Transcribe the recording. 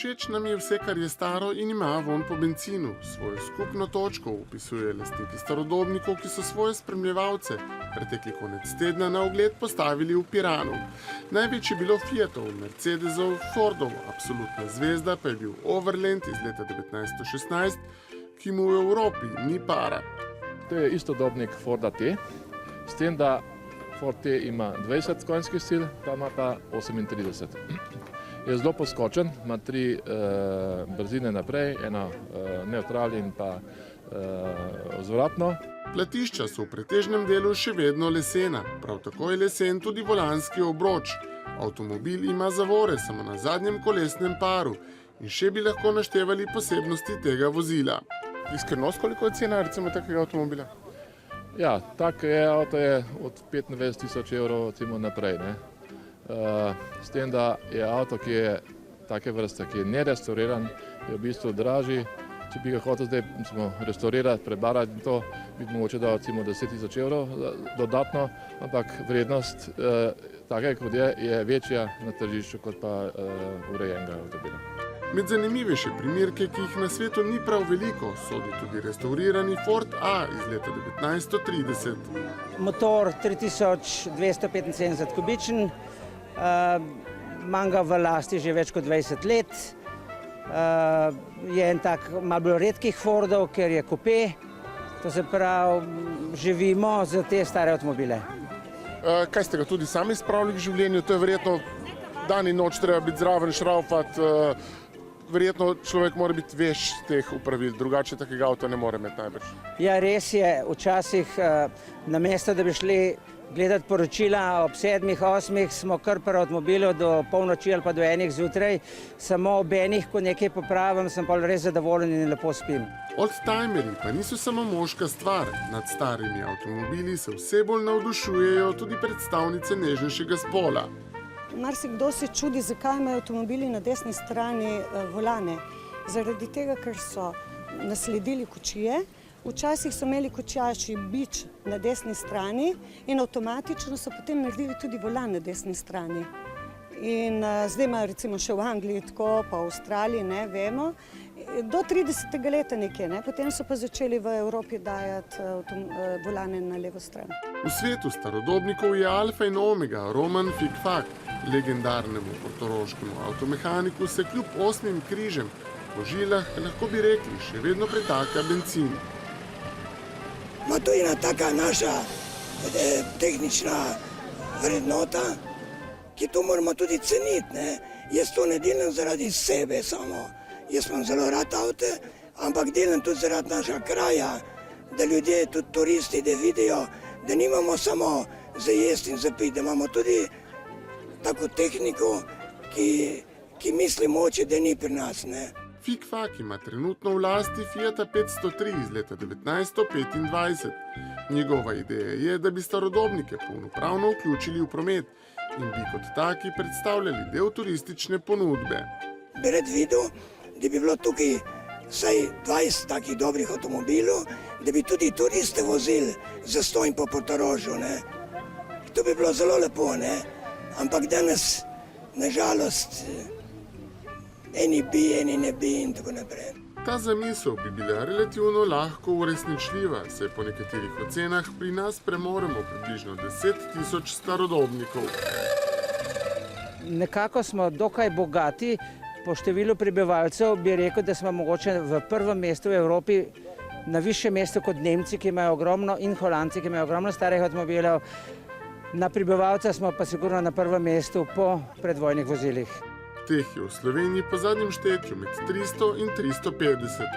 Všeč nam je vse, kar je staro in ima vonj po bencinu. Svojo skupno točko opisuje lastniki starodobnikov, ki so svoje spremljevalce pretekli konec tedna na ogled postavili v Piranu. Največ je bilo Fiatov, Mercedesov, Fordov, absolutna zvezda pa je bil Overland iz leta 1916, ki mu v Evropi ni para. To je istodobnik Forda T, s tem, da Ford T ima 20 konjskih sil, ta ima pa 38. Je zelo poskočen, ima 3 brzine naprej, eno nevtral in pa vzvratno. Platišča so v pretežnem delu še vedno lesena, prav tako je lesen tudi volanski obroč. Avtomobil ima zavore samo na zadnjem kolesnem paru in še bi lahko naštevali posebnosti tega vozila. Iskrnost, koliko je cena recimo takega avtomobila? Ja, tak avto je od 25.000 evrov naprej. S tem, da je avto, ki je take vrste, ki je nerestauriran, je v bistvu dražji. Če bi ga hotel zdaj restaurirati, prebarati, to bi mogoče dal 10.000 evrov dodatno, ampak vrednost takega, kot je večja na tržišču kot pa urejenega avtomobila. Med zanimivejše primerke, ki jih na svetu ni prav veliko, sodi tudi restaurirani Ford A iz leta 1930. Motor 3275 kubičen, imam ga v lasti že več kot 20 let. Je en tak malo bolj redkih Fordov, ker je kupé, to se pravi, živimo za te stare avtomobile. Kaj ste ga tudi sami spravili k življenju? To je verjetno dan in noč treba biti zraven, šraufati. Verjetno človek mora biti veš teh upravil, drugače takega avta ne more imeti najbrž. Ja, res je, včasih namesto, da bi šli gledati poročila ob 7, 8, smo kar pri avtomobilu do polnoči ali pa do 1 zjutraj, samo ob 1, ko nekaj popravim, sem pa res zadovoljen in lepo spim. Oldtimerji pa niso samo moška stvar. Nad starimi avtomobili se vse bolj navdušujejo tudi predstavnice nežnejšega spola. Marsikdo se čudi, zakaj imajo avtomobili na desni strani volane. Zaradi tega, ker so nasledili kočije. Včasih so imeli kočijaši bič na desni strani in avtomatično so potem naredili tudi volan na desni strani. In zdaj imajo recimo še v Angliji tako, pa v Avstraliji, ne vemo, do 30. leta nekje, potem so pa začeli v Evropi dajati volane na levo stran. V svetu starodobnikov je alfa in omega Roman Fik-Fak. Legendarnemu portoroškemu avtomehaniku se kljub 8 križem po žilah, lahko bi rekli, še vedno pretaka bencin. To je ena taka naša tehnična vrednota, ki to moramo tudi ceniti. Jaz to ne delam zaradi sebe samo. Jaz imam zelo rad avte, ampak delam tudi zaradi našega kraja, da ljudje, tudi turisti, da vidijo, da nimamo samo za jesti in za piti, da imamo tudi tako tehniko, ki misli moče, da ni pri nas. Fik-Fak ima trenutno v lasti Fiata 503 iz leta 1925. Njegova ideja je, da bi starodobnike polnopravno vključili v promet in bi kot taki predstavljali del turistične ponudbe. Bi rad videl, da bi bilo tukaj vsaj 20 takih dobrih avtomobilov, da bi tudi turiste vozili zastonj po Portorožu. To bi bilo zelo lepo, ampak danes, nažalost, eni bi, eni ne bi in tako naprej. Ta zamisel bi bila relativno lahko uresničljiva, saj po nekaterih ocenah pri nas premoremo približno 10.000 starodobnikov. Nekako smo dokaj bogati, po številu prebivalcev bi rekel, da smo mogoče v prvem mestu v Evropi, na višjem mestu kot Nemci, ki imajo ogromno, in Holandci, ki imajo ogromno starih avtomobilov. Na prebivalca smo pa sigurno na prvem mestu po predvojnih vozilih. Teh je v Sloveniji po zadnjem štetju med 300 in 350.